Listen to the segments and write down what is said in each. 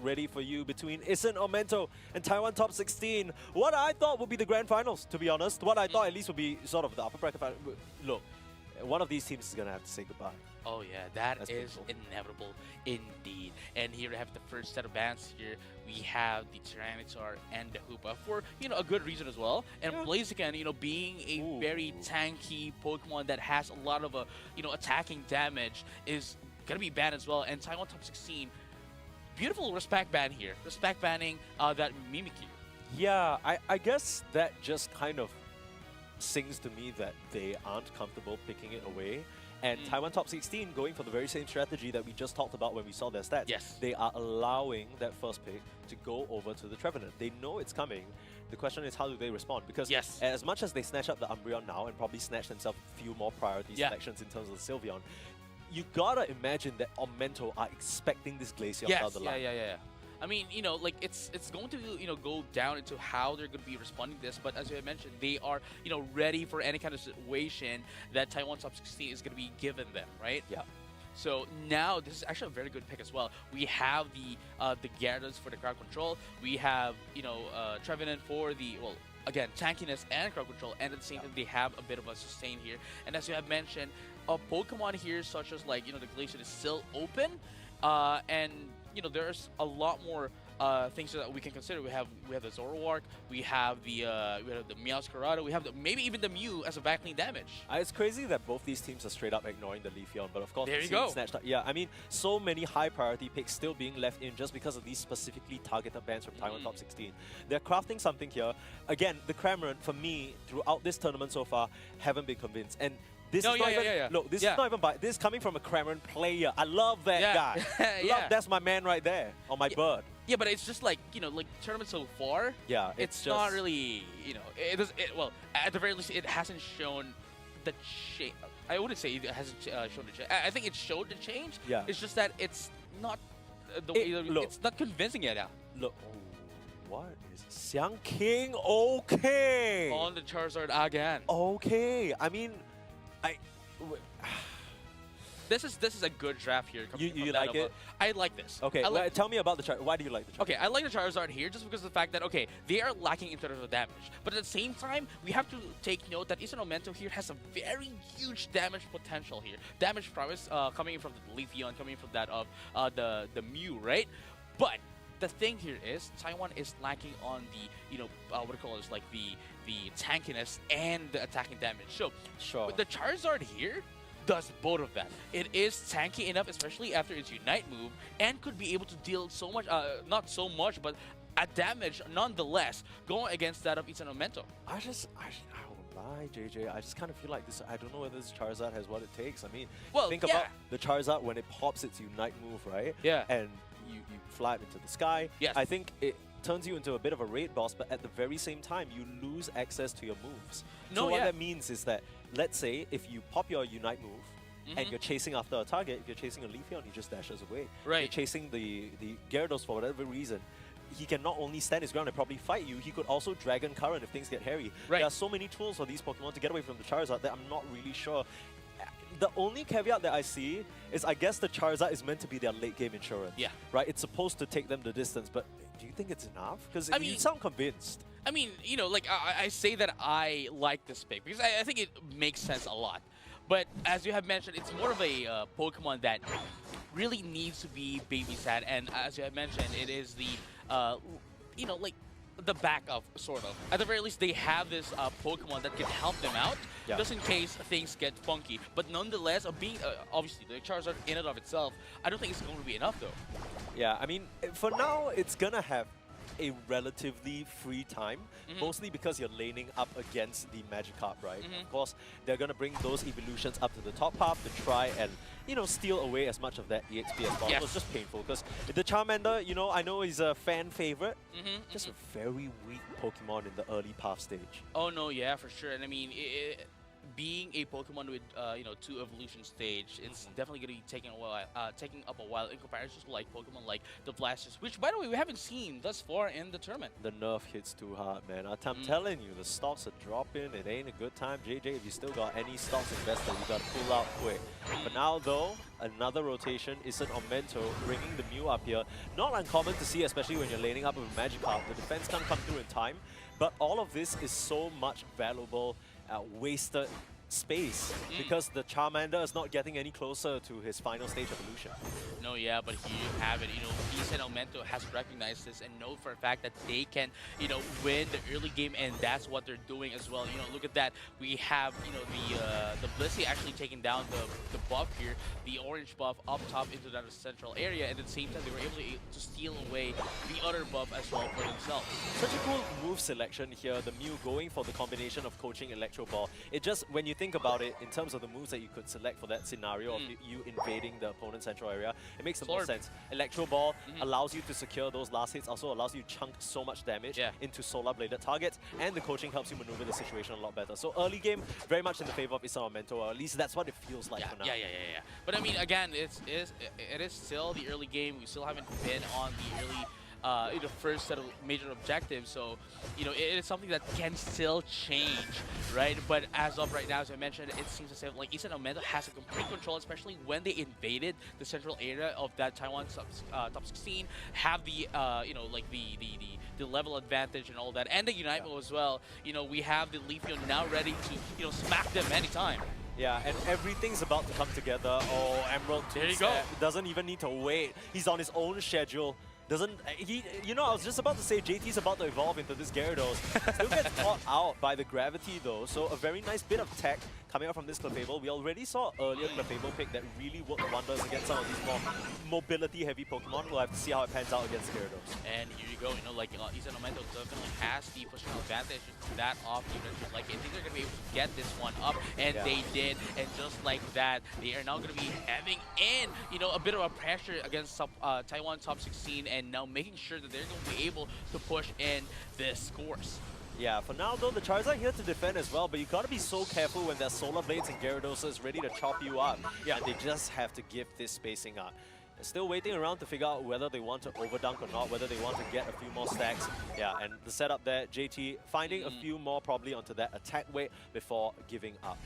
ready for you between Issen, Aumento, and Taiwan top 16. What I thought would be the grand finals, to be honest. What I thought at least would be sort of the upper bracket final. Look, one of these teams is going to have to say goodbye. Oh yeah, that's That's painful. inevitable indeed. And here we have the first set of bans here. We have the Tyranitar and the Hoopa for, a good reason as well. And Yeah. Blaziken, being a very tanky Pokemon that has a lot of, attacking damage is going to be banned as well. And Taiwan top 16, beautiful respect ban here. Respect banning that Mimikyu. Yeah, I guess that just kind of sings to me that they aren't comfortable picking it away. And Taiwan top 16 going for the very same strategy that we just talked about when we saw their stats. Yes. They are allowing that first pick to go over to the Trevenant. They know it's coming. The question is, how do they respond? Because as much as they snatch up the Umbreon now and probably snatch themselves a few more priority selections in terms of the Sylveon, you gotta imagine that Aumento are expecting this Glaceon down the line. Yeah. I mean, it's going to, go down into how they're going to be responding to this. But as you had mentioned, they are, ready for any kind of situation that Taiwan top 16 is going to be given them, right? Yeah. So now this is actually a very good pick as well. We have the Gyarados for the crowd control. We have, Trevenant for the, well, again, tankiness and crowd control. And at the same time, they have a bit of a sustain here. And as you have mentioned, a Pokemon here such as like, the Glaceon is still open. And there's a lot more things that we can consider. We have the Zoroark, we have the Meowscarada, we have maybe even the Mew as a backlink damage. It's crazy that both these teams are straight up ignoring the Leafeon, but of course there the you go. Snatched up. Yeah, I mean, so many high priority picks still being left in just because of these specifically targeted bans from Taiwan top 16. They're crafting something here. Again, the Cramorant, for me, throughout this tournament so far, haven't been convinced. And this is not even, look, this is not even by, this is coming from a Cramorant player. I love that guy. That's my man right there, on my bird. Yeah, but it's just like, like tournament so far, it's just not really, well, at the very least, it hasn't shown the change. I wouldn't say it hasn't shown the change. I think it showed the change. Yeah. It's just that it's not the way, it's not convincing yet. Look, what is Xiang King? Okay. On the Charizard again. Okay. I mean, This is a good draft here. You like it? I like this. Okay, tell me about the Charizard. Why do you like the Charizard? Okay, I like the Charizard here just because of the fact that, okay, they are lacking in terms of damage. But at the same time, we have to take note that Issen Aumento here has a very huge damage potential here. Damage prowess coming in from the Leafeon, coming in from that of the Mew, right? But the thing here is, Taiwan is lacking on the, what do you call it, like the tankiness and the attacking damage. So, with the Charizard here, does both of that. It is tanky enough, especially after its Unite move, and could be able to deal so much, not so much, but a damage nonetheless, going against that of Issen Aumento. I won't lie, JJ. I just kind of feel like this. I don't know whether this Charizard has what it takes. I mean, think about the Charizard when it pops its Unite move, right? Yeah. And you fly it into the sky. Yes. I think it turns you into a bit of a raid boss, but at the very same time, you lose access to your moves. So what that means is that, let's say, if you pop your Unite move, and you're chasing after a target, if you're chasing a Leafeon, he just dashes away. Right. You're chasing the Gyarados for whatever reason, he can not only stand his ground and probably fight you, he could also Dragon Current if things get hairy. Right. There are so many tools for these Pokemon to get away from the Charizard that I'm not really sure. The only caveat that I see is I guess the Charizard is meant to be their late game insurance. Yeah. Right? It's supposed to take them the distance, but do you think it's enough? Because you sound convinced. I mean, I say that I like this pick because I think it makes sense a lot. But as you have mentioned, it's more of a Pokemon that really needs to be babysat. And as you have mentioned, it is the, like the backup, sort of. At the very least, they have this Pokemon that can help them out, just in case things get funky. But nonetheless, being obviously the Charizard in and of itself, I don't think it's going to be enough though. Yeah, I mean, for now, it's gonna have a relatively free time, mostly because you're laning up against the Magikarp, right? Of course, they're gonna bring those evolutions up to the top path to try and, steal away as much of that EXP as possible. It's just painful because the Charmander, I know he's a fan favorite, just a very weak Pokemon in the early path stage. Oh no, yeah, for sure. And I mean, being a Pokemon with you know, 2 evolution stage, it's definitely going to be taking up a while in comparison to like Pokemon like the Blasters, which by the way we haven't seen thus far in the tournament. The nerf hits too hard, man. I'm telling you, the stocks are dropping. It ain't a good time. JJ, if you still got any stocks invested, you gotta pull out quick. But now though, another rotation is an Aumento, bringing the Mew up here. Not uncommon to see, especially when you're laning up with a Magikarp. The defense can't come through in time, but all of this is so much valuable, wasted space because the Charmander is not getting any closer to his final stage evolution. No, yeah, but here you have it. You know, Issen Aumento has recognized this and know for a fact that they can, you know, win the early game, and that's what they're doing as well. You know, look at that. We have, you know, the Blissey actually taking down the buff here, the orange buff up top into that central area, and at the same time they were able to steal away the other buff as well for themselves. Such a cool move selection here. The Mew going for the combination of coaching Electro Ball. It just, when you think about it in terms of the moves that you could select for that scenario of you invading the opponent's central area, it makes the most sense. Electro Ball allows you to secure those last hits, also allows you to chunk so much damage into solar bladed targets, and the coaching helps you maneuver the situation a lot better. So early game, very much in the favor of Issen Aumento, or at least that's what it feels like for now. Yeah. But I mean, again, it is still the early game. We still haven't been on the early the first set of major objectives, so you know, it is something that can still change, right? But as of right now, as I mentioned, it seems as if like Issen Aumento has a complete control, especially when they invaded the central area of that Taiwan top 16, have the you know, like the level advantage and all that, and the Unite mode as well. You know, we have the Leafeon now ready to, you know, smack them anytime. Yeah, and everything's about to come together. Oh, Emerald doesn't even need to wait. He's on his own schedule. Doesn't he? You know, I was just about to say JT's about to evolve into this Gyarados. Still gets caught out by the gravity though, so a very nice bit of tech coming out from this Clefable. We already saw earlier Clefable pick that really worked wonders against some of these more mobility-heavy Pokemon. We'll have to see how it pans out against Gyarados. And here you go, you know, like Issen Aumento definitely has the positional advantage that off the like, I think they're gonna be able to get this one up, and they did. And just like that, they are now gonna be having in, you know, a bit of a pressure against Taiwan top 16, and now making sure that they're going to be able to push in the scores. Yeah, for now though, the Charizard here to defend as well, but you gotta be so careful when there's Solar Blades and Gyarados ready to chop you up. Yeah, and they just have to give this spacing up. They're still waiting around to figure out whether they want to overdunk or not, whether they want to get a few more stacks. Yeah, and the setup there, JT finding a few more probably onto that attack weight before giving up.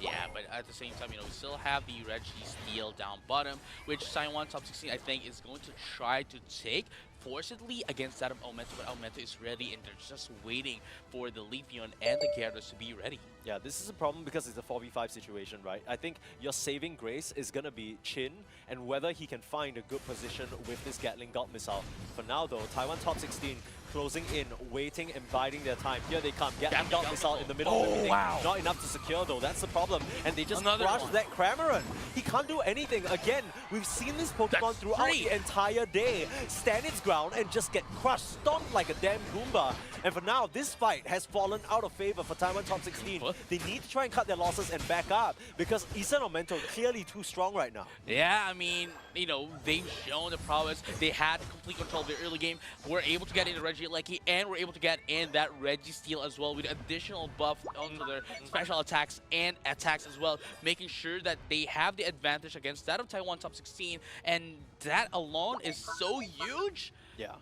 Yeah, but at the same time, you know, we still have the Reggie Steel down bottom, which Taiwan top 16, I think, is going to try to take forcibly against that of Aumento, but Aumento is ready, and they're just waiting for the Leafeon and the Gyarados to be ready. Yeah, this is a problem because it's a 4v5 situation, right? I think your saving grace is going to be Chin, and whether he can find a good position with this Gatling Dot Missile. For now though, Taiwan top 16 closing in, waiting and biding their time. Here they come, Gatling Dot Missile in the middle of everything. Wow. Not enough to secure though, that's the problem. And they just crushed that Cramorant. He can't do anything. Again, we've seen this Pokemon throughout the entire day stand its ground and just get crushed, stomped like a damn Goomba. And for now, this fight has fallen out of favor for Taiwan top 16. They need to try and cut their losses and back up because Issen Aumento clearly too strong right now. Yeah, I mean, you know, they've shown the prowess. They had complete control of the early game. Were able to get into Regieleki, and were able to get in that Registeel as well with additional buff onto their special attacks and attacks as well, making sure that they have the advantage against that of Taiwan top 16. And that alone is so huge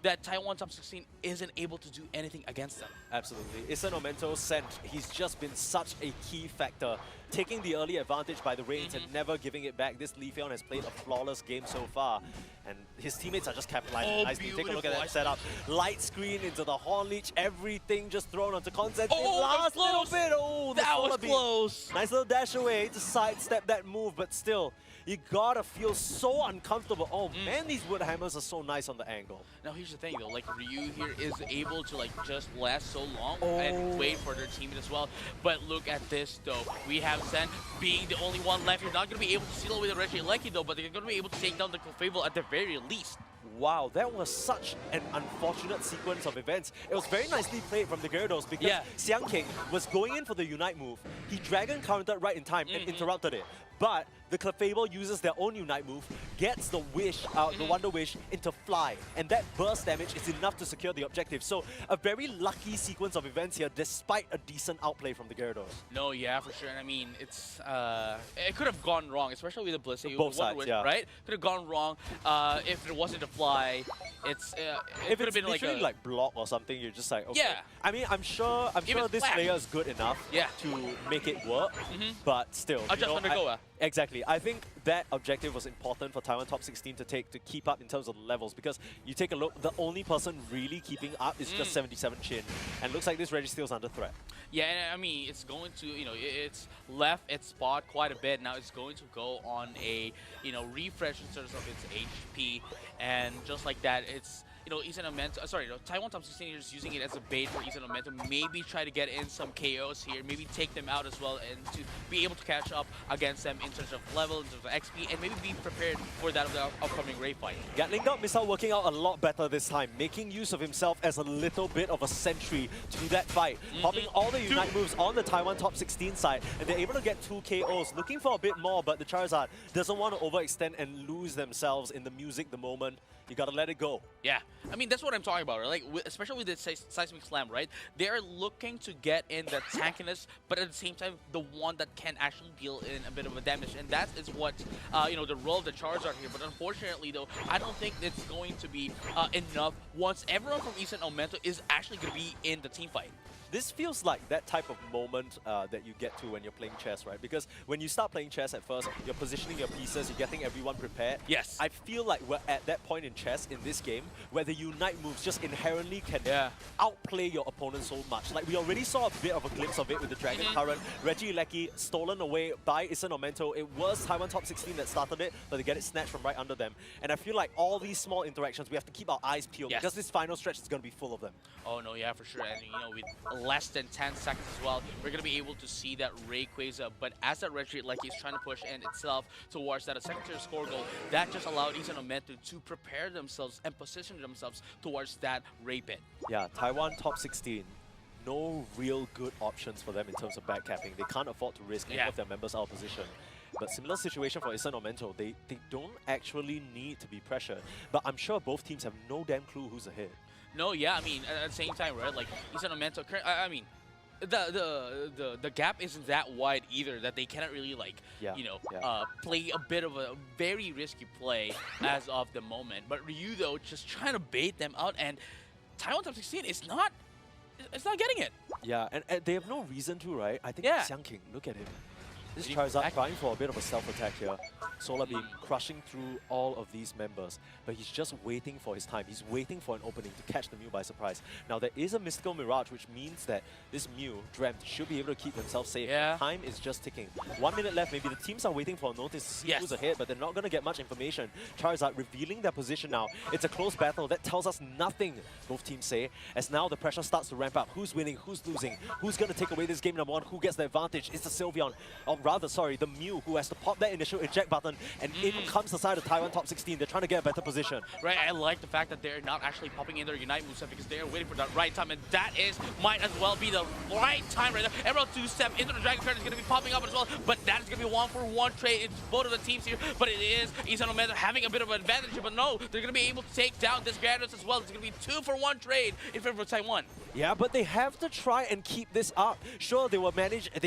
that Taiwan top 16 isn't able to do anything against them. Absolutely. Issen Aumento sent. He's just been such a key factor. Taking the early advantage by the reins and never giving it back. This Leafeon has played a flawless game so far. And his teammates are just capitalizing nicely. Take a look at that setup. Light screen into the Horn Leech. Everything just thrown onto Concept. Last little bit. Oh, that was close. Nice little dash away to sidestep that move. But still, you gotta feel so uncomfortable. Oh man, these wood hammers are so nice on the angle. Now here's the thing though, like Ryu here is able to like just last so long and wait for their teammate as well. But look at this though. We have Zen being the only one left. You're not gonna be able to seal away the Regieleki though, but they're gonna be able to take down the Clefable at the very least. Wow, that was such an unfortunate sequence of events. It was very nicely played from the Gyarados because Xiang King was going in for the Unite move. He Dragon countered right in time and interrupted it. But the Clefable uses their own Unite move, gets the wish, the Wonder Wish into Fly, and that burst damage is enough to secure the objective. So a very lucky sequence of events here, despite a decent outplay from the Gyarados. No, yeah, for sure. And I mean, it could have gone wrong, especially with the Blissey. Both sides, yeah. Right? Could have gone wrong if it wasn't a Fly. It could have been like block or something. You're just like, okay. Yeah. I mean, I'm sure this player is good enough to make it work, but still. Just undergo. Exactly. I think that objective was important for Taiwan Top 16 to take to keep up in terms of the levels, because you take a look, the only person really keeping up is just 77 Chin, and looks like this Registeel is under threat. Yeah, and I mean, it's going to, it's left its spot quite a bit. Now it's going to go on a, refresh in terms of its HP, and just like that, it's, Issen Aumento, Taiwan Top 16 is using it as a bait for Issen Aumento. Maybe try to get in some KOs here, maybe take them out as well, and to be able to catch up against them in terms of level, in terms of XP, and maybe be prepared for that of the upcoming Ray fight. Gatling Gun Missile working out a lot better this time, making use of himself as a little bit of a sentry to that fight, popping all the Unite moves on the Taiwan Top 16 side, and they're able to get 2 KOs, looking for a bit more, but the Charizard doesn't want to overextend and lose themselves in the music the moment. You gotta let it go. Yeah, I mean, that's what I'm talking about, right? Like, especially with the Seismic Slam, right? They're looking to get in the tankiness, but at the same time, the one that can actually deal in a bit of a damage. And that is what, the role of the Charizard here. But unfortunately, though, I don't think it's going to be enough once everyone from Issen Aumento is actually going to be in the team fight. This feels like that type of moment that you get to when you're playing chess, right? Because when you start playing chess at first, you're positioning your pieces, you're getting everyone prepared. Yes. I feel like we're at that point in chess in this game where the Unite moves just inherently can outplay your opponent so much. Like, we already saw a bit of a glimpse of it with the Dragon Current. Regieleki stolen away by Issen Aumento. It was Taiwan Top 16 that started it, but they get it snatched from right under them. And I feel like all these small interactions, we have to keep our eyes peeled because this final stretch is going to be full of them. Oh, no, yeah, for sure. And, with less than 10 seconds as well, we're going to be able to see that Rayquaza. But as that Regieleki is trying to push in itself towards that secondary score goal, that just allowed Issen Aumento to prepare themselves and position themselves towards that Ray pit. Yeah, Taiwan Top 16. No real good options for them in terms of backcapping. They can't afford to risk any of their members out of position. But similar situation for Issen Aumento. They don't actually need to be pressured. But I'm sure both teams have no damn clue who's ahead. No, yeah, I mean, at the same time, right? Like, Issen Aumento, I mean, the gap isn't that wide either that they cannot really, like, play a bit of a very risky play as of the moment. But Ryu, though, just trying to bait them out, and Taiwan Top 16 is not, it's not getting it. Yeah, and they have no reason to, right? I think Xiang King, look at him. This Charizard trying for a bit of a self-attack here. Solar Beam crushing through all of these members, but he's just waiting for his time. He's waiting for an opening to catch the Mew by surprise. Now there is a Mystical Mirage, which means that this Mew, Dreamt, should be able to keep themselves safe. Yeah. Time is just ticking. 1 minute left, maybe the teams are waiting for a notice to see who's ahead, but they're not going to get much information. Charizard revealing their position now. It's a close battle. That tells us nothing, both teams say, as now the pressure starts to ramp up. Who's winning? Who's losing? Who's going to take away this game number 1? Who gets the advantage? It's the Sylveon, or rather, sorry, the Mew, who has to pop that initial eject button, and in comes the side of Taiwan Top 16. They're trying to get a better position. Right, I like the fact that they're not actually popping in their Unite moveset because they're waiting for that right time, and that might as well be the right time right there. Emerald 2-step into the Dragon Card is going to be popping up as well, but that is going to be a 1-for-1 trade. It's both of the teams here, but it is Issen Aumento having a bit of an advantage, but no, they're going to be able to take down this Gyarados as well. It's going to be 2-for-1 trade in favor of Taiwan. Yeah, but they have to try and keep this up. Sure, they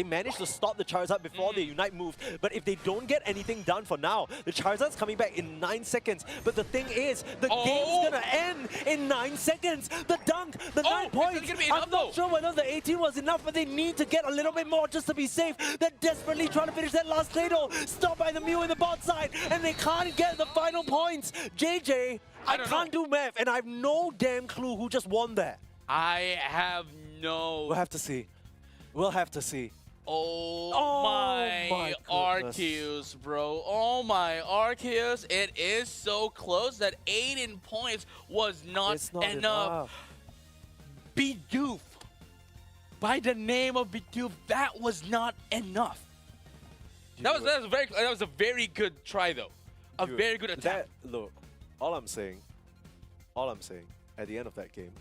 managed to stop the Charizard before the Unite move, but if they don't get anything done for now, the Charizard's coming back in 9 seconds. But the thing is, the game's gonna end in 9 seconds. The dunk, the 9 points. I'm not sure whether the 18 was enough, but they need to get a little bit more just to be safe. They're desperately trying to finish that last Claydol. Stopped by the Mew in the bot side, and they can't get the final points. JJ, I can't do math, and I have no damn clue who just won that. I have no... We'll have to see. We'll have to see. Oh my Arceus, bro. Oh my Arceus. It is so close that 18 points was not enough. Bidoof. By the name of Bidoof, that was not enough. That was a very good try, though. A very good attack. Look, all I'm saying at the end of that game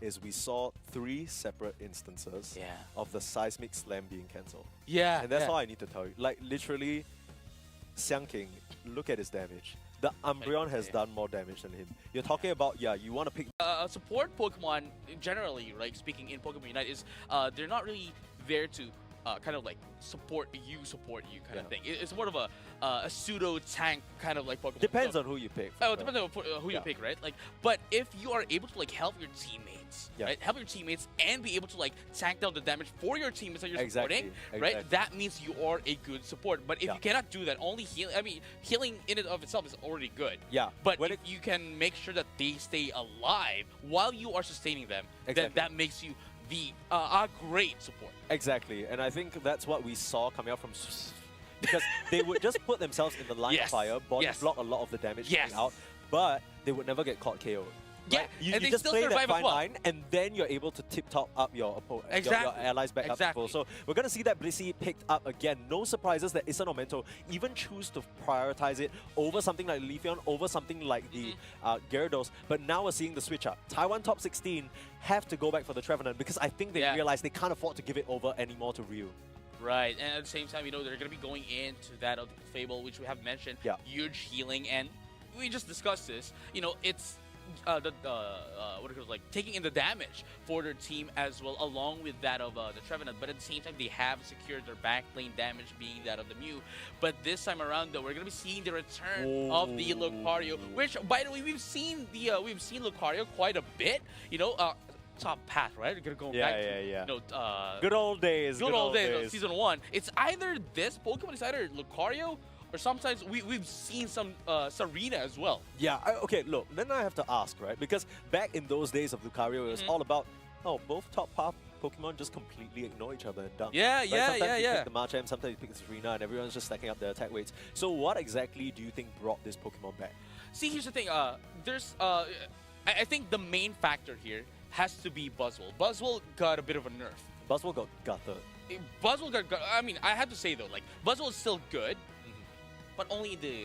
is we saw 3 separate instances of the Seismic Slam being cancelled. Yeah. And that's all I need to tell you. Like, literally, Xiang King, look at his damage. The Umbreon has done more damage than him. You're talking about, yeah, you want to pick... Support Pokemon, generally, like speaking in Pokemon Unite, is they're not really there to kind of like support you kind of thing. It's more of a pseudo tank kind of like Pokemon. Depends on who you pick. Oh, it depends on who you pick, right? Like, but if you are able to like help your teammates, right? Help your teammates and be able to like tank down the damage for your teammates that you're supporting, right? That means you are a good support. But if you cannot do that, only healing. I mean, healing in and of itself is already good. Yeah. But if you can make sure that they stay alive while you are sustaining them, then that makes you a great support. Exactly, and I think that's what we saw coming out from because they would just put themselves in the line of fire, body block a lot of the damage coming out, but they would never get caught KO'd. Yeah, you, and you they just still play that survive as fine well. line, and then you're able to tip-top up your your allies back up to full. So we're going to see that Blissey picked up again. No surprises that Issen Aumento even choose to prioritize it over something like Leafeon, over something like the Gyarados. But now we're seeing the switch up. Taiwan top 16 have to go back for the Trevenant because I think they realize they can't afford to give it over anymore to Ryu. Right, and at the same time, you know, they're going to be going into that of the Fable, which we have mentioned, huge healing, and we just discussed this. You know, it's what it was like taking in the damage for their team as well, along with that of the Trevenant. But at the same time, they have secured their backplane damage, being that of the Mew. But this time around, though, we're gonna be seeing the return of the Lucario, which, by the way, we've seen Lucario quite a bit. You know, top path, right? We're gonna go back to you know, good old days. Good old days of Season 1. It's either this Pokemon, it's either Lucario, or sometimes we've seen some Serena as well. Yeah, okay, look, then I have to ask, right? Because back in those days of Lucario, it was all about, both top path Pokemon just completely ignore each other and dump. Yeah. Sometimes you pick the Machamp, sometimes you pick the Serena, and everyone's just stacking up their attack weights. So what exactly do you think brought this Pokemon back? See, here's the thing. I think the main factor here has to be Buzzwole. Buzzwole got a bit of a nerf. Buzzwole got gutted. Buzzwole got I mean, I have to say, though, like, Buzzwole is still good, but only the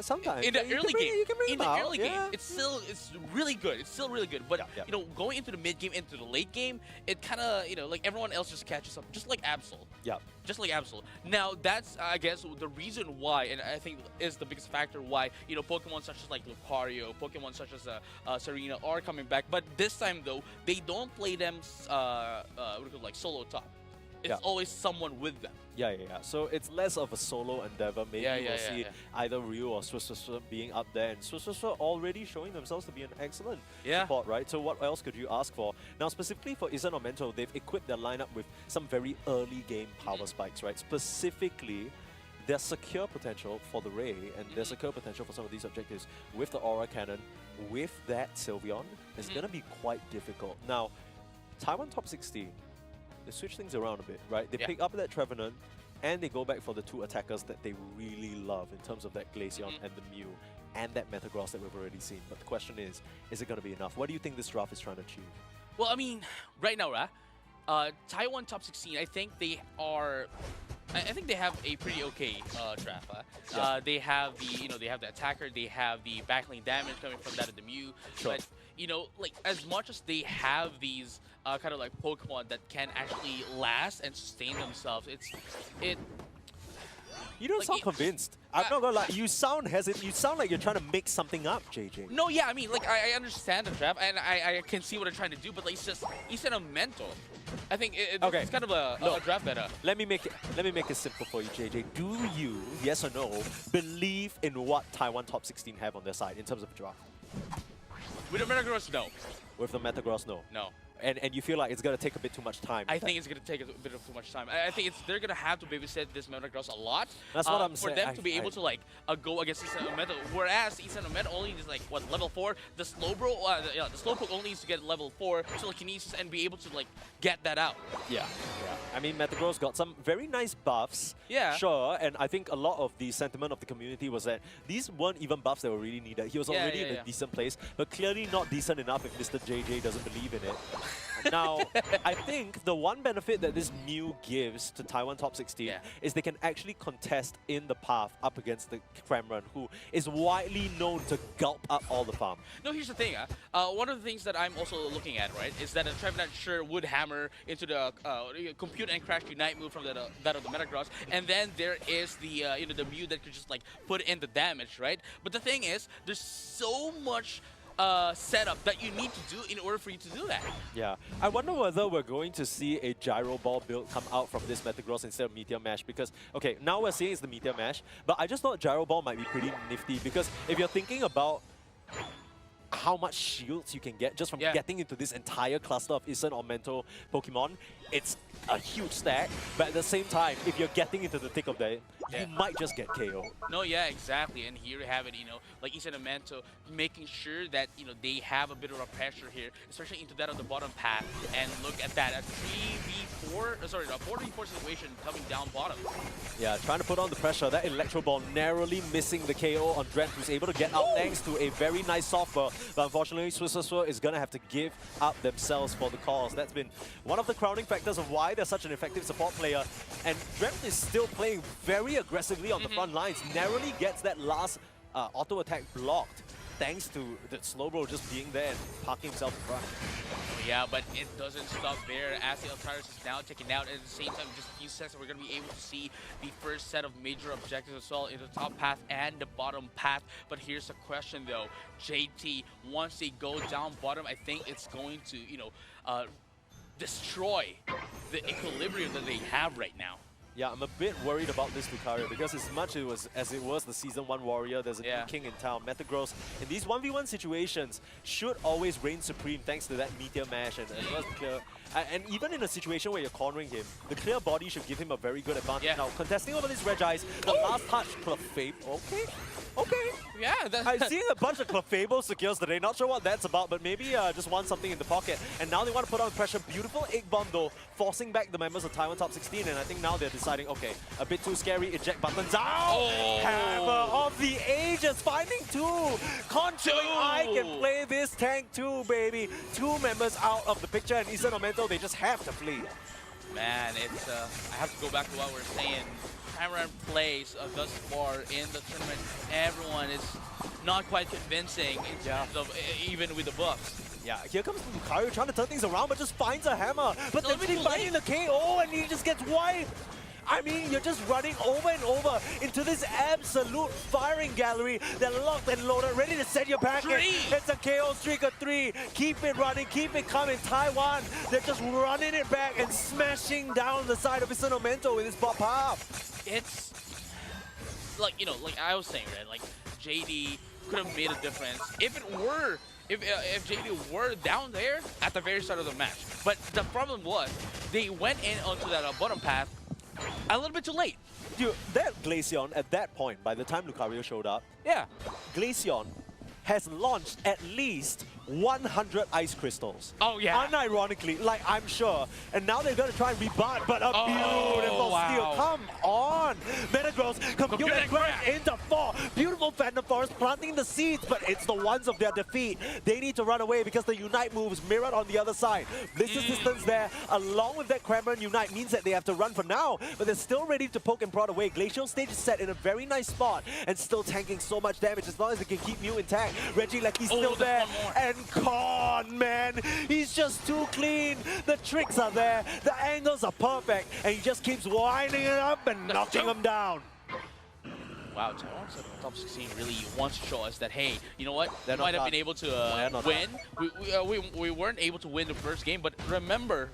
sometimes in the early game. In the early game, it's really good. It's still really good. But you know, going into the mid game, into the late game, it kind of, you know, like everyone else just catches up, just like Absol. Yeah. Just like Absol. Now that's, I guess, the reason why, and I think is the biggest factor why, you know, Pokemon such as like Lucario, Pokemon such as Serena are coming back. But this time though, they don't play them like solo top. It's always someone with them. Yeah. So it's less of a solo endeavor. Maybe we'll see either Ryu or Swiss being up there, and Swiss already showing themselves to be an excellent support, right? So what else could you ask for? Now, specifically for Issen Aumento, they've equipped their lineup with some very early game power spikes, right? Specifically, their secure potential for the Ray and their secure potential for some of these objectives with the Aura Cannon, with that Sylveon, is going to be quite difficult. Now, Taiwan top 16, they switch things around a bit, right? They pick up that Trevenant, and they go back for the two attackers that they really love in terms of that Glaceon and the Mew, and that Metagross that we've already seen. But the question is it going to be enough? What do you think this draft is trying to achieve? Well, I mean, right now, Taiwan top 16, I think they are... I think they have a pretty okay draft. They have they have the attacker, they have the backlane damage coming from that of the Mew. But you know, like, as much as they have these kind of like Pokemon that can actually last and sustain themselves, you don't sound convinced. I'm not gonna lie. You sound hesitant. You sound like you're trying to make something up, JJ. No, yeah, I mean, like, I understand the draft, and I can see what they're trying to do, but like, it's just Aumento. I think it's kind of a draft meta. Let me make it simple for you, JJ. Do you, yes or no, believe in what Taiwan top 16 have on their side in terms of draft? With the Metagross, no. With the Metagross, no. No. And you feel like it's going to take a bit too much time. I think it's going to take a bit of too much time. I think they're going to have to babysit this Metagross a lot. That's what I'm saying. For them to be able to like go against Issen Aumento, whereas Issen Aumento only is like what, level 4. The Slowbro, the Slowpoke only needs to get level 4 telekinesis and be able to like get that out. Yeah. I mean, Metagross got some very nice buffs. Yeah. Sure, and I think a lot of the sentiment of the community was that these weren't even buffs that were really needed. He was already in a decent place, but clearly not decent enough if Mr. JJ doesn't believe in it. Now, I think the one benefit that this Mew gives to Taiwan Top 16 is they can actually contest in the path up against the Kremlin, who is widely known to gulp up all the farm. No, here's the thing. One of the things that I'm also looking at, right, is that a Trevenant sure would hammer into the compute and crash unite move from that of the Metagross, and then there is the the Mew that could just like put in the damage, right? But the thing is, there's so much setup that you need to do in order for you to do that. Yeah, I wonder whether we're going to see a Gyro Ball build come out from this Metagross instead of Meteor Mash, because, okay, now we're seeing it's the Meteor Mash, but I just thought Gyro Ball might be pretty nifty, because if you're thinking about how much shields you can get just from getting into this entire cluster of Issen Aumento Pokemon, it's a huge stack, but at the same time, if you're getting into the thick of that, you might just get KO. No, yeah, exactly. And here you have it, like Issen and Aumento, making sure that, they have a bit of a pressure here, especially into that on the bottom path. And look at that, a 3v4, sorry, a 4v4 situation coming down bottom. Yeah, trying to put on the pressure. That Electro Ball narrowly missing the KO on Dren, who's able to get out thanks to a very nice softball. But unfortunately, Swisser is going to have to give up themselves for the cause. That's been one of the crowning factors of why they're such an effective support player. And Dren is still playing very aggressively on the front lines. Narrowly gets that last auto attack blocked, thanks to the Slowbro just being there and parking himself in front. Yeah, but it doesn't stop there as the Altaris is now taken out. At the same time, just a few seconds, we're going to be able to see the first set of major objectives as well in the top path and the bottom path. But here's the question though, JT, once they go down bottom, I think it's going to, destroy the equilibrium that they have right now. Yeah, I'm a bit worried about this Lucario because as much as it was the Season 1 Warrior, there's a new king in town. Metagross, in these 1v1 situations, should always reign supreme thanks to that Meteor Mash and as well as the clear. And even in a situation where you're cornering him, the clear body should give him a very good advantage. Now, contesting over this Regice, the last touch, Clefable, okay. Yeah, I've seen a bunch of Clefable secures today. Not sure what that's about, but maybe just want something in the pocket. And now they want to put on pressure. Beautiful Egg Bomb though, forcing back the members of Taiwan Top 16. And I think now they're deciding, okay, a bit too scary. Eject buttons out. Hammer of the Ages, finding two. Conjuring I can play this tank too, baby. Two members out of the picture, and Issen Aumento, they just have to flee. Man, it's I have to go back to what we're saying. Cameron plays thus far in the tournament. Everyone is not quite convincing in terms of even with the buffs. Yeah, here comes Lucario trying to turn things around, but just finds a hammer. But then really finding the KO, and he just gets wiped. I mean, you're just running over and over into this absolute firing gallery. They're locked and loaded, ready to set your packet. It's a KO streak of 3. Keep it running, keep it coming. Taiwan, they're just running it back and smashing down the side of Issen Aumento with his pop half. It's like, like I was saying, right? Like JD could have made a difference if it were. If JD were down there at the very start of the match. But the problem was, they went in onto that bottom path a little bit too late. Dude, that Glaceon at that point, by the time Lucario showed up, Glaceon has launched at least 100 ice crystals. Oh, yeah. Unironically, like, I'm sure. And now they're going to try and rebut, but a beautiful steal. Come on! Metagross, compute and crash into 4. Beautiful Phantom Forest planting the seeds, but it's the ones of their defeat. They need to run away because the Unite moves mirrored on the other side. Blizz's distance there, along with that Kremlin Unite, means that they have to run for now, but they're still ready to poke and prod away. Glacial stage is set in a very nice spot and still tanking so much damage as long as they can keep Mew intact. Regilecky's still there, and Con, man, he's just too clean. The tricks are there, the angles are perfect, and he just keeps winding it up and knocking him down. Wow, Taiwan's top 16 really wants to show us that, hey, you know what? They might have been able to win. We weren't able to win the first game, but remember,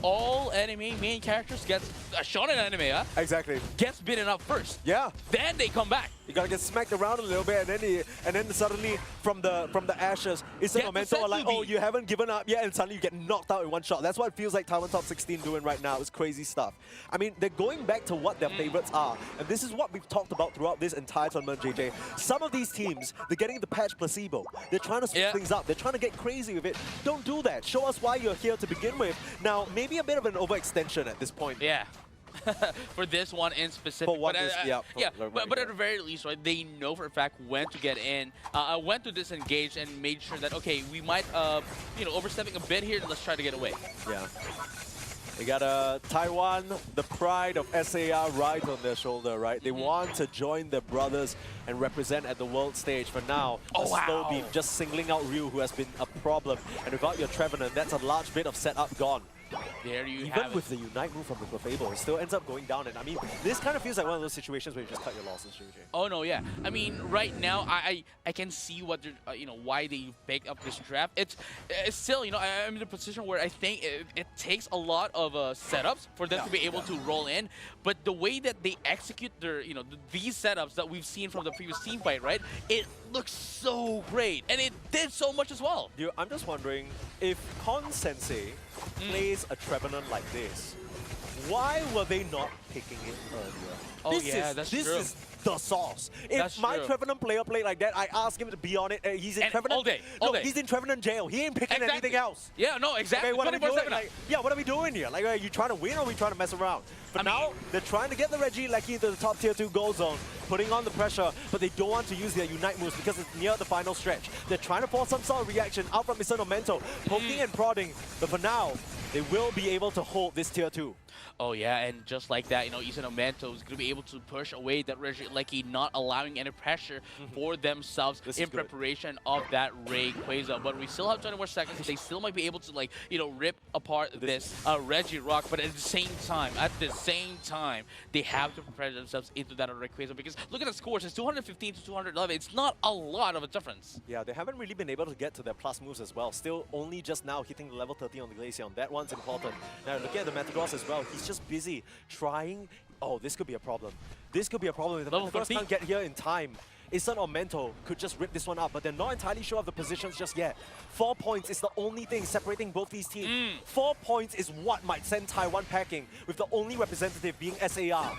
all anime main characters get a shonen anime, huh? Exactly. Gets beaten up first. Yeah. Then they come back. You gotta get smacked around a little bit, and then suddenly from the ashes, Issen Aumento are like, oh, you haven't given up yet, and suddenly you get knocked out in one shot. That's what it feels like Taiwan Top 16 doing right now. It's crazy stuff. I mean, they're going back to what their favorites are, and this is what we've talked about throughout this entire tournament, JJ. Some of these teams, they're getting the patch placebo. They're trying to switch things up. They're trying to get crazy with it. Don't do that. Show us why you're here to begin with. Now, maybe a bit of an overextension at this point. Yeah. for this one in specific. For what but, is- yeah, yeah, but at the very least, right, they know for a fact when to get in, when to disengage, and made sure that, okay, we might, overstepping a bit here, let's try to get away. Yeah. They got Taiwan, the pride of SAR right on their shoulder, right? They want to join their brothers and represent at the world stage. For now, a slow beam just singling out Ryu, who has been a problem. And without your Trevenant, that's a large bit of setup gone. There you Even have it. with the Unite move from the Buffalo, it still ends up going down. And I mean, this kind of feels like one of those situations where you just cut your losses, JJ. Oh no, yeah. I mean, right now, I can see what they're, why they picked up this draft. It's still, I'm in a position where I think it takes a lot of setups for them to be able to roll in. But the way that they execute their, these setups that we've seen from the previous team fight, right? It looks so great, and it did so much as well. Dude, I'm just wondering if Kon Sensei plays a Trevenant like this, why were they not picking it earlier? Oh yeah, that's true. This is the sauce. If That's my true. Trevenant player played like that, I ask him to be on it. He's in And Trevenant all day, he's in Trevenant jail. He ain't picking anything else. Yeah, no, exactly. Okay, what are we doing? 24/7. Like, yeah, what are we doing here? Like, are you trying to win or are we trying to mess around? For now, they're trying to get the Reggie Lecky to the top tier 2 goal zone, putting on the pressure, but they don't want to use their Unite moves because it's near the final stretch. They're trying to force some sort of reaction out from Issen Aumento, poking and prodding, but for now, they will be able to hold this tier 2. Oh yeah, and just like that, Issen Aumento is going to be able to push away that Reggie Lecky, not allowing any pressure for themselves in preparation of that Rayquaza. But we still have 20 more seconds. They still might be able to, rip apart this Reggie Rock. But at the same time, they have to prepare themselves into that Rayquaza, because look at the scores. It's 215 to 211. It's not a lot of a difference. Yeah, they haven't really been able to get to their plus moves as well. Still only just now hitting the level 30 on the Glaceon. That one's important. Now look at the Metagross as well. He's just busy trying. Oh, this could be a problem. This could be a problem if the Level Metagross 13. can't get here in time. Issen or Mento could just rip this one up, but they're not entirely sure of the positions just yet. 4 points is the only thing separating both these teams. 4 points is what might send Taiwan packing, with the only representative being SAR.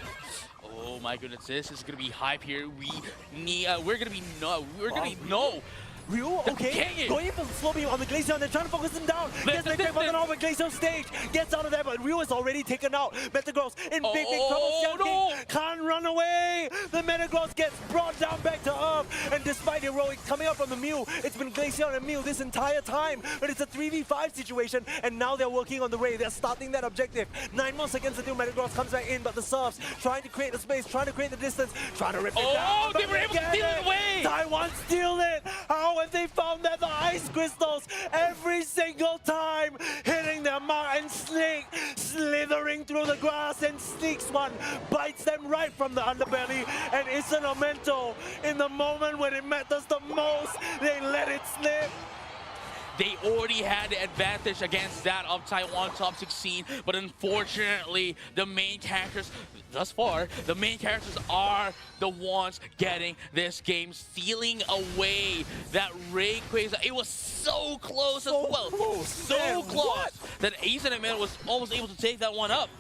Oh my goodness, this is gonna be hype here. We're gonna be no. Ryu, okay, going for the slow beam on the Glaceon, they're trying to focus him down. Gets the check button off at Glaceon stage, gets out of there, but Ryu is already taken out. Metagross in big trouble. No. Can't run away. The Metagross gets brought down back to Earth, and despite heroics coming out from the Mew, it's been Glaceon and Mew this entire time, but it's a 3v5 situation, and now they're working on the Ray. They're starting that objective. 9 more seconds until Metagross comes back in, but the Surfs trying to create the space, trying to create the distance, trying to rip it down. Oh, they were able to steal it away! Taiwan steal it! How have they found that the ice crystals every single time, hitting their mark, and Snake slithering through the grass, and sneaks one, bites them right from the underbelly, and Issen Aumento, in the moment when it matters the most, they let it slip. They already had the advantage against that of Taiwan top 16, but unfortunately, the main characters, thus far, the main characters are the ones getting this game, stealing away that Rayquaza. It was so close as well. So close that Issen was almost able to take that one up.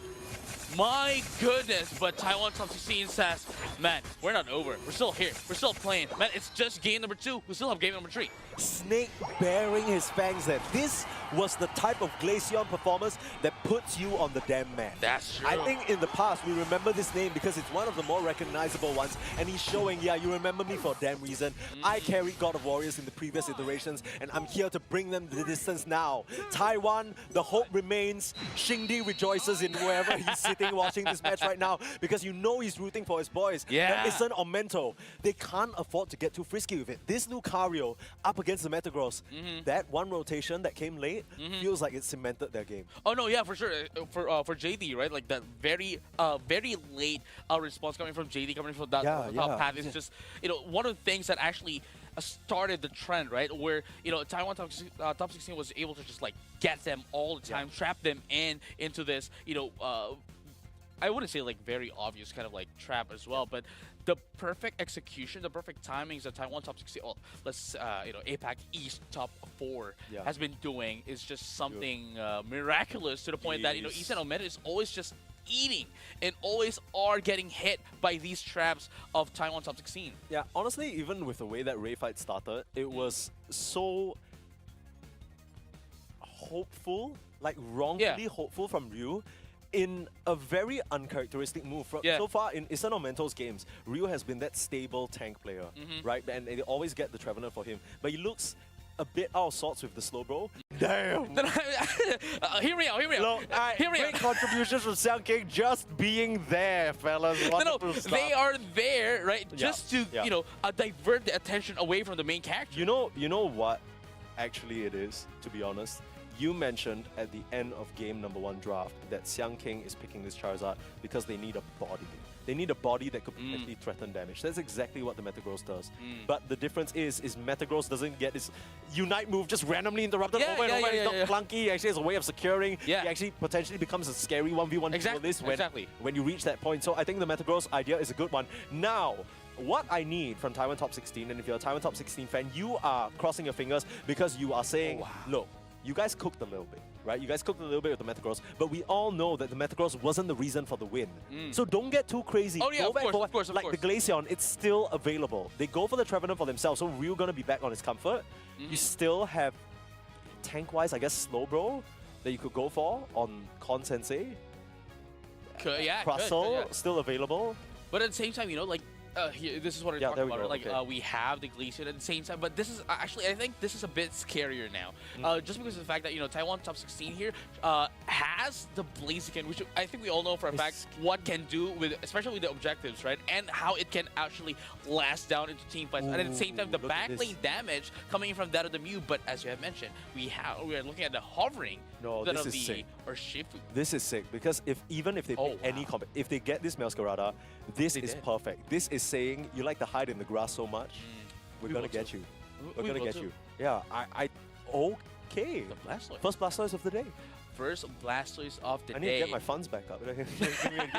My goodness, but Taiwan top 16 says, man, we're not over. We're still here. We're still playing. Man, it's just game number 2. We still have game number 3. Snake bearing his fangs there. This was the type of Glaceon performance that puts you on the damn map. That's true. I think in the past we remember this name because it's one of the more recognizable ones, and he's showing, yeah, you remember me for a damn reason. I carried God of Warriors in the previous iterations, and I'm here to bring them the distance now. Taiwan, the hope remains. Xingdi rejoices in wherever he's sitting watching this match right now, because you know he's rooting for his boys. Yeah. Issen or Mento, they can't afford to get too frisky with it. This Lucario up against the Metagross, that one rotation that came late feels like it cemented their game. Oh no, yeah, for sure. For JD, right? Like that very late response coming from JD, coming from that top path is just, one of the things that actually started the trend, right? Where, Taiwan top 16 was able to just get them all the time, trap them into this, I wouldn't say very obvious kind of trap as well, but the perfect execution, the perfect timings that Taiwan top 16, APAC East top 4 has been doing is just something miraculous, to the point that, Issen Aumento is always just eating and always are getting hit by these traps of Taiwan top 16. Yeah, honestly, even with the way that Ray fight started, it was so hopeful, wrongfully hopeful from Ryu. in a very uncharacteristic move. So far in Issen Aumento's games, Ryu has been that stable tank player, right? And they always get the Trevenant for him. But he looks a bit out of sorts with the slow bro. Damn! Hear me out, hear me out. Look, Great contributions from Xiang King just being there, fellas. No, they are there, right? Just to, you know, divert the attention away from the main character. You know what actually it is, to be honest? You mentioned at the end of game number 1 draft that Xiang King is picking this Charizard because they need a body. They need a body that could potentially threaten damage. That's exactly what the Metagross does. But the difference is Metagross doesn't get this Unite move just randomly interrupted over and over. It's not clunky. He actually has a way of securing. He actually potentially becomes a scary 1v1 duelist when you reach that point. So I think the Metagross idea is a good one. Now, what I need from Taiwan Top 16, and if you're a Taiwan Top 16 fan, you are crossing your fingers because you are saying, look, you guys cooked a little bit, right? You guys cooked a little bit with the Metagross, but we all know that the Metagross wasn't the reason for the win. So don't get too crazy. Oh yeah, of course. Like the Glaceon, it's still available. They go for the Trevenant for themselves, so Ryu gonna be back on his comfort. You still have, tank-wise, I guess, Slowbro that you could go for on Con Sensei. Crustle, still available. But at the same time, you know, like, here, this is what I'm talking about. Like, we have the Glaceon at the same time, but this is actually, I think this is a bit scarier now. Just because of the fact that, you know, Taiwan Top 16 here has the Blaziken, which I think we all know for a fact what can do with, especially with the objectives, right? And how it can actually last down into team fights. And at the same time, the backlane damage coming from that of the Mew. But as you have mentioned, we are looking at the hovering. No, this is sick. Or Shifu. This is sick because even if they play any if they get this Meowscarada, this is perfect. This is saying you like to hide in the grass so much, we're gonna get you. We're gonna get you. Yeah, okay. The Blastoise. First Blastoise of the day. First Blastoise of the day. I need to get my funds back up. give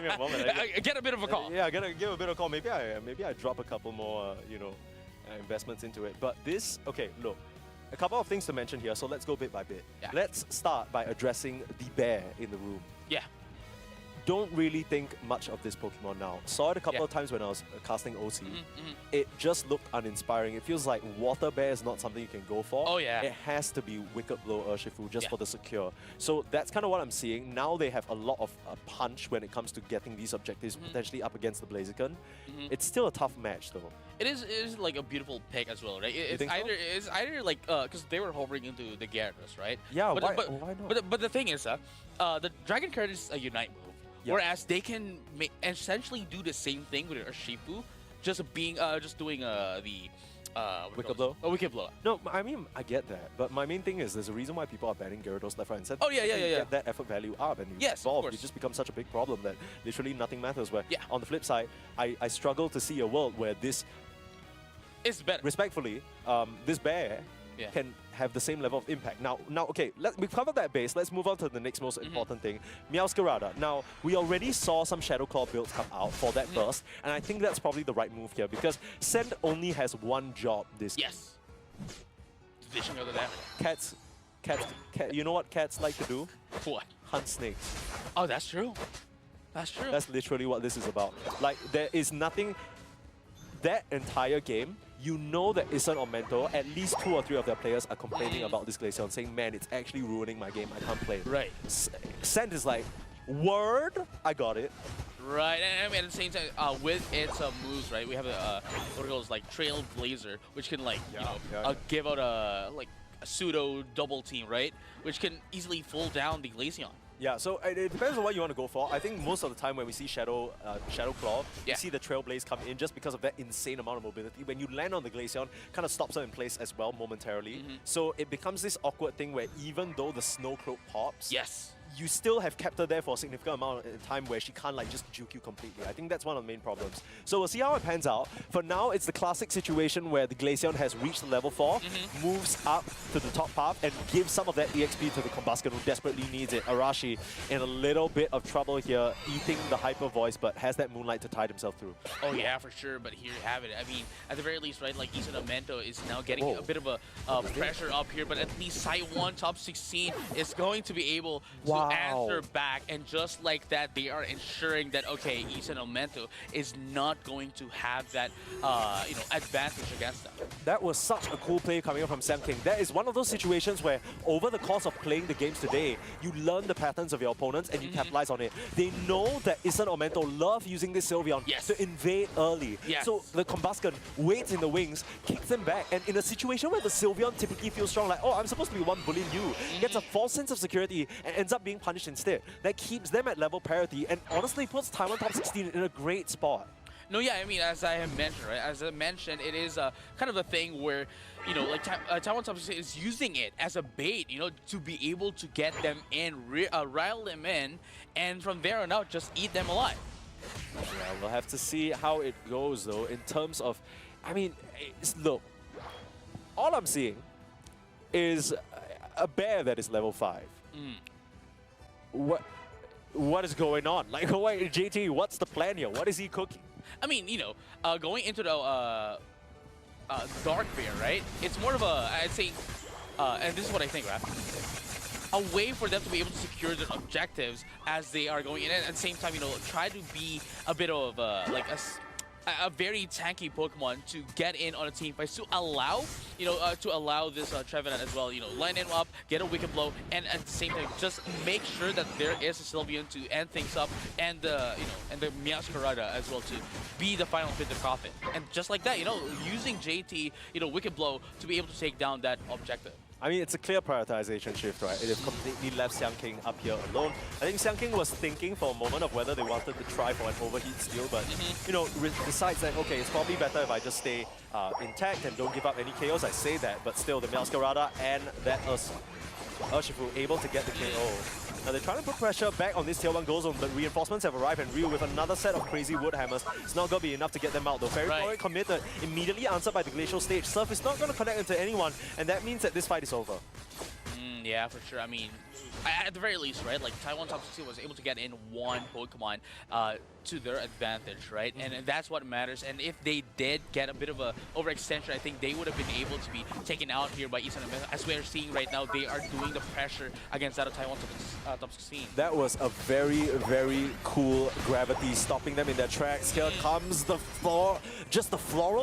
me a moment. Get a bit of a call. Yeah, I gotta give a bit of a call. Maybe I drop a couple more, investments into it. But this, okay, look. A couple of things to mention here, so let's go bit by bit. Let's start by addressing the bear in the room. Don't really think much of this Pokemon now. Saw it a couple of times when I was casting OC. It just looked uninspiring. It feels like Water Bear is not something you can go for. Oh yeah. It has to be Wicked Blow Urshifu just for the secure. So that's kind of what I'm seeing. Now they have a lot of punch when it comes to getting these objectives potentially up against the Blaziken. It's still a tough match though. It is like a beautiful pick as well, right? It's either like because they were hovering into the Gyarados, right? Yeah, but why not? But the thing is, the Dragon Card is a Unite move. Whereas they can essentially do the same thing with Urshifu, just doing the Wicked Blow? Wicked Blow. No, I mean, I get that. But my main thing is there's a reason why people are banning Gyarados left, right, and center. Oh, yeah. Get that effort value up and you evolve. It just becomes such a big problem that literally nothing matters. Where on the flip side, I struggle to see a world where this is better. Respectfully, this bear can have the same level of impact. Now, okay, we've covered that base. Let's move on to the next most important thing, Meowscarada. Now, we already saw some Shadow Claw builds come out for that burst, and I think that's probably the right move here because Send only has one job this game. Dishing out the damage. Cats, you know what cats like to do? What? Hunt snakes. Oh, that's true. That's true. That's literally what this is about. Like, there is nothing... That entire game, you know that Issen Aumento, at least 2 or 3 of their players are complaining about this Glaceon, saying, man, it's actually ruining my game, I can't play. Right. Sent is like, word, I got it. Right, and I mean, at the same time, with its moves, right, we have what it calls like Trailblazer, which can like, give out a pseudo double team, right, which can easily pull down the Glaceon. Yeah, so it depends on what you want to go for. I think most of the time when we see Shadow Claw, you see the Trailblaze come in just because of that insane amount of mobility. When you land on the Glaceon, kind of stops her in place as well momentarily. So it becomes this awkward thing where even though the Snow Cloak pops, you still have kept her there for a significant amount of time where she can't like just juke you completely. I think that's one of the main problems. So we'll see how it pans out. For now, it's the classic situation where the Glaceon has reached level 4, moves up to the top path, and gives some of that EXP to the Combusken who desperately needs it. Arashi in a little bit of trouble here, eating the Hyper Voice, but has that Moonlight to tide himself through. Oh yeah, for sure, but here you have it. I mean, at the very least, right, like Issen Aumento is now getting a bit of a pressure up here, but at least Taiwan Top 16 is going to be able to answer back, and just like that, they are ensuring that, okay, Issen Aumento is not going to have that, advantage against them. That was such a cool play coming up from Sam King. That is one of those situations where, over the course of playing the games today, you learn the patterns of your opponents and you capitalize on it. They know that Issen Aumento love using this Sylveon to invade early. So the Combusken waits in the wings, kicks them back, and in a situation where the Sylveon typically feels strong, like, oh, I'm supposed to be one bullying you, gets a false sense of security and ends up being punished instead. That keeps them at level parity and honestly puts Taiwan top 16 in a great spot. No, yeah, I mean, as I have mentioned, right? As I mentioned, it is kind of a thing where, like Taiwan top 16 is using it as a bait, to be able to get them in, rile them in, and from there on out, just eat them alive. Yeah, we'll have to see how it goes, though, in terms of, I mean, look, all I'm seeing is a bear that is level 5. What is going on? Like, wait, JT, what's the plan here? What is he cooking? I mean, going into the Dark Bear, right? It's more of a, I'd say, and this is what I think, right? A way for them to be able to secure their objectives as they are going in, and at the same time, try to be a bit of a very tanky Pokemon to get in on a team fight, to allow, this Trevenant as well, line him up, get a Wicked Blow, and at the same time, just make sure that there is a Sylveon to end things up, and the Meowscarada as well to be the final bit of profit. And just like that, using JT, Wicked Blow to be able to take down that objective. I mean, it's a clear prioritization shift, right? It has completely left Xiang King up here alone. I think Xiang King was thinking for a moment of whether they wanted to try for an overheat steal, but, decides that, okay, it's probably better if I just stay intact and don't give up any KOs. I say that, but still, the Meowscarada and that Urshifu able to get the KO. Now they're trying to put pressure back on this tier 1 goal zone, but reinforcements have arrived, and Ryu with another set of crazy wood hammers. It's not going to be enough to get them out though. Fairy Florrick committed, immediately answered by the Glacial Stage. Surf is not going to connect into anyone, and that means that this fight is over. Yeah, for sure. I mean, at the very least, right? Like, Taiwan top 16 was able to get in one Pokemon to their advantage, right? And that's what matters. And if they did get a bit of a overextension, I think they would have been able to be taken out here by Issen. As we are seeing right now, they are doing the pressure against that of Taiwan top 16. That was a very, very cool gravity stopping them in their tracks. Here comes the floral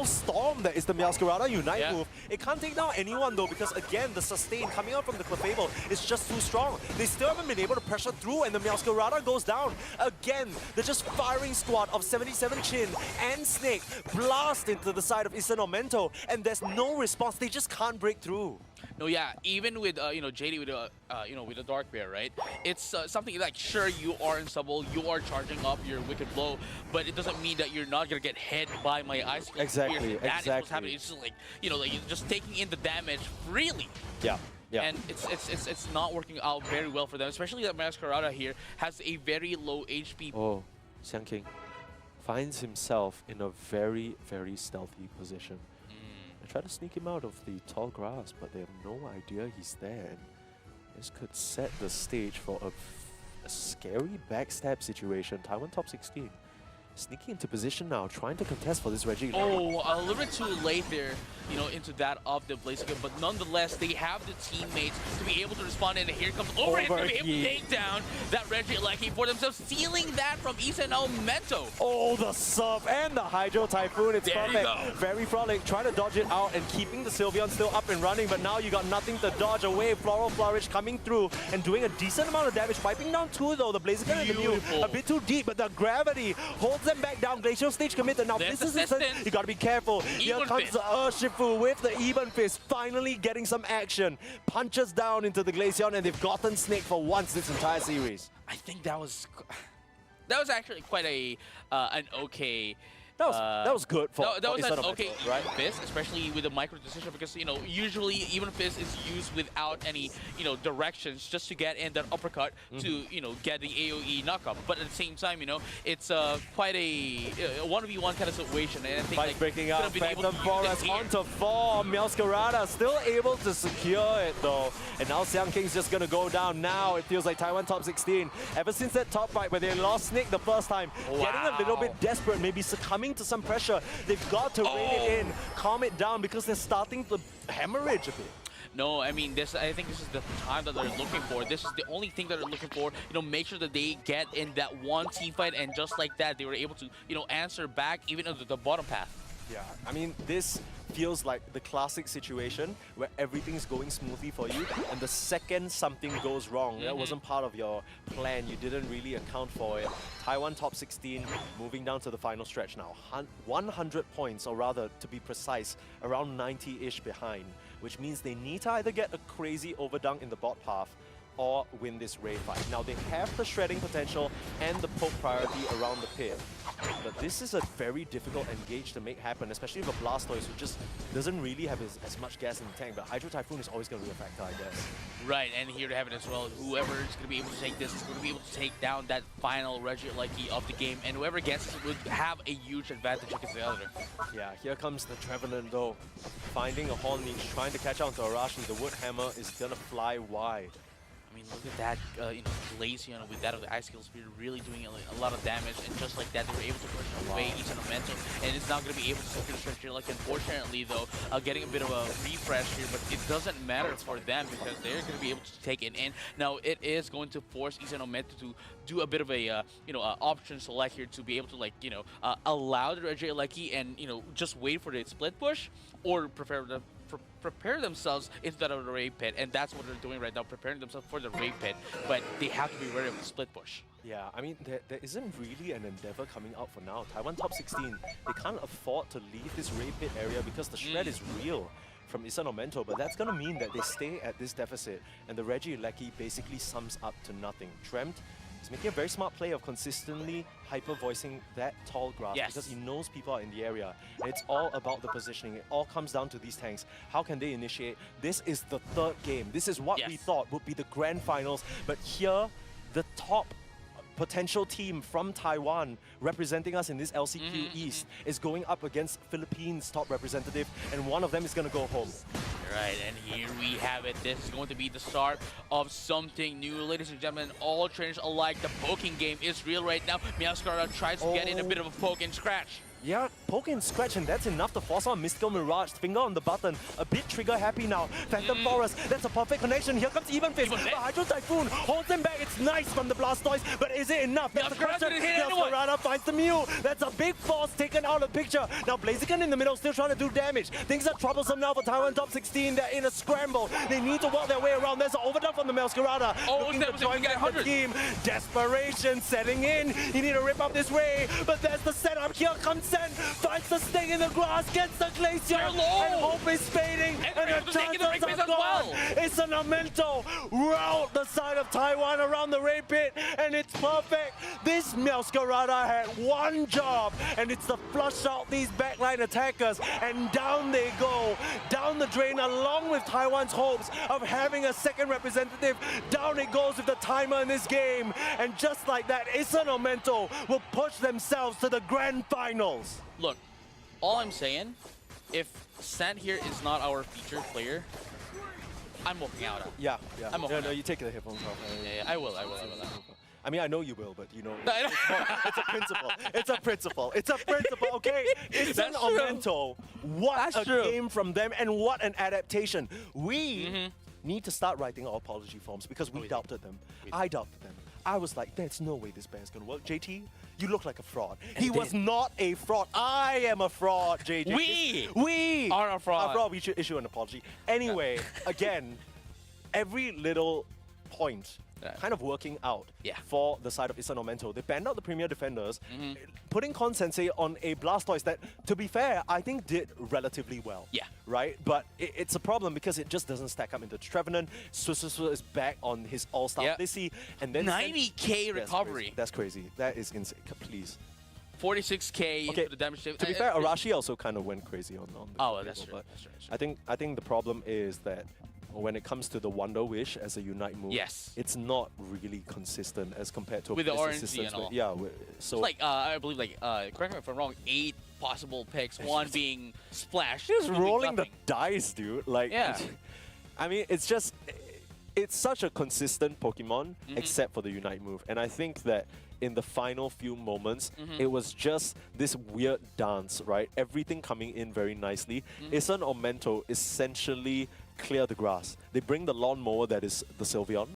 storm that is the Meowscarada Unite move. It can't take down anyone though, because again, the sustain coming out from the Clefable is just too strong. They still haven't been able to pressure through, and the Meowscarada goes down. Again, they're just firing squad of 77 Chin and Snake blast into the side of Issen Aumento, and there's no response. They just can't break through. No, yeah, even with JD with with a Dark Bear, right? It's something like, sure, you are unstoppable, you are charging up your Wicked Blow, but it doesn't mean that you're not gonna get hit by my Ice Cream. Exactly, That is what's happening. It's just like, like you're just taking in the damage freely. Yeah. And it's not working out very well for them, especially that Meowscarada here has a very low HP. Oh, Xiang King finds himself in a very, very stealthy position. They try to sneak him out of the tall grass, but they have no idea he's there. And this could set the stage for a scary backstab situation. Taiwan top 16. Sneaking into position now, trying to contest for this Reggie. Oh, a little bit too late there, into that of the Blaziken, but nonetheless, they have the teammates to be able to respond, and here comes Overheat to be able to take down that Reggie Lucky for themselves, stealing that from Issen Aumento. Oh, the Surf and the Hydro Typhoon, it's perfect. Very Frolic, trying to dodge it out and keeping the Sylveon still up and running, but now you got nothing to dodge away. Floral Flourish coming through and doing a decent amount of damage, wiping down 2 though. The Blaziken and the Mew a bit too deep, but the gravity holds them back down. Glacial Stage committed. Now this is Issen. You gotta be careful. Here comes the Urshifu with the Even Fist, finally getting some action. Punches down into the Glaceon, and they've gotten Snake for once this entire series. I think that was actually quite an okay. That was good for that was an okay right? Fist, especially with a micro decision, because usually Even Fist is used without any directions, just to get in that uppercut to get the AOE knockup. But at the same time, it's quite a 1v1 kind of situation, and I think Fight breaking out. Phantom Forest onto 4. Meowscarada still able to secure it though, and now Xiang King's just gonna go down. Now it feels like Taiwan top 16. Ever since that top fight where they lost Snake the first time, getting a little bit desperate, maybe succumbing to some pressure. They've got to rein it in, calm it down, because they're starting to hemorrhage a bit. No, I mean, I think this is the time that they're looking for. This is the only thing that they're looking for. You know, make sure that they get in that one team fight, and just like that, they were able to, you know, answer back even at the bottom path. Yeah, I mean, this feels like the classic situation where everything's going smoothly for you, and the second something goes wrong, that wasn't part of your plan, you didn't really account for it. Taiwan top 16, moving down to the final stretch now. 100 points, or rather, to be precise, around 90-ish behind, which means they need to either get a crazy overdunk in the bot path or win this Ray fight. Now, they have the shredding potential and the poke priority around the pit, but this is a very difficult engage to make happen, especially with a Blastoise who just doesn't really have as much gas in the tank, but Hydro Typhoon is always going to be a factor, I guess. Right, and here to have it as well, whoever is going to be able to take this is going to be able to take down that final Regieleki of the game, and whoever gets it would have a huge advantage against the other. Yeah, here comes the Trevenant though. Finding a Horn Leech, trying to catch out to Arashi, the Wood Hammer is going to fly wide. I mean, look at that, you know, Glaceon with that of the Ice Skill Spear really doing a lot of damage, and just like that, they were able to push away Issen Aumento, and it's not going to be able to secure the stretch. Like, unfortunately, though, getting a bit of a refresh here, but it doesn't matter for them because they're going to be able to take it in. Now, it is going to force Issen Aumento to do a bit of a, you know, option select here to be able to, like, you know, allow the Regieleki and, you know, just wait for the split push, or prepare themselves into that Ray pit, and that's what they're doing right now, preparing themselves for the Ray pit, but they have to be ready with the split push. Yeah, I mean, there isn't really an endeavor coming out for now. Taiwan top 16, they can't afford to leave this Ray pit area because the shred is real from Issen Aumento, but that's going to mean that they stay at this deficit, and the Regieleki basically sums up to nothing. Tremt is making a very smart play of consistently hyper-voicing that tall grass because he knows people are in the area. And it's all about the positioning. It all comes down to these tanks. How can they initiate? This is the third game. This is what we thought would be the grand finals, but here, the top potential team from Taiwan representing us in this LCQ East is going up against Philippines' top representative, and one of them is going to go home. Right, and here we have it. This is going to be the start of something new. Ladies and gentlemen, all trainers alike, the poking game is real right now. Meowscarada tries to get in a bit of a poke and scratch. Yeah, poke and scratch, and that's enough to force on Mystical Mirage. Finger on the button, a bit trigger happy now. Phantom Forest, that's a perfect connection. Here comes Even Fist. But Hydro Typhoon holds him back. It's nice from the Blastoise, but is it enough? That's the question. Meowscarada finds the Mew. That's a big force taken out of the picture. Now Blaziken in the middle, still trying to do damage. Things are troublesome now for Taiwan top 16. They're in a scramble. They need to work their way around. There's an overdone from the Meowscarada. Looking to join the team. Desperation setting in. You need to rip up this Ray, but there's the setup. Here comes Sen. Finds the sting in the grass, gets the Glaceon, and hope is fading, and the chances are gone. It's an Aumento route the side of Taiwan around the Ray pit, and it's perfect. This Meowscarada had one job, and it's to flush out these backline attackers, and down they go, down the drain, along with Taiwan's hopes of having a second representative. Down it goes with the timer in this game, and just like that, Issen Aumento will push themselves to the grand finals. Look, all I'm saying, if Sand here is not our featured player, I'm walking out. Yeah. I'm walking out. No, you take the headphones off. Yeah, I will. I mean, I know you will, but you know, it's a principle. It's a principle. It's a principle, okay? It's an Aumento. What a game from them, and what an adaptation. We need to start writing our apology forms because we doubted them. I doubted them. I was like, there's no way this band's gonna work. JT, you look like a fraud. He was not a fraud. I am a fraud, JJ. We are a fraud. We should issue an apology. Anyway, again, every little point kind of working out for the side of Issen Aumento. They banned out the Premier Defenders, putting Consensei on a Blastoise that, to be fair, I think did relatively well. Yeah. Right? But it's a problem because it just doesn't stack up into Trevenant. Susu is back on his all-star Lissy, and then 90k recovery. That's crazy. That is insane. Please. 46k for the damage. To be fair, Arashi also kind of went crazy on the that's true. I think the problem is that when it comes to the Wonder Wish as a Unite move, it's not really consistent as compared to with the RNG and all. Yeah, so it's like I believe correct me if I'm wrong, 8 possible picks, one being Splash. Just rolling the dice, dude. Like, I mean, it's just it's such a consistent Pokemon, except for the Unite move, and I think that in the final few moments, it was just this weird dance, right? Everything coming in very nicely. Issen Aumento essentially clear the grass. They bring the lawnmower that is the Sylveon,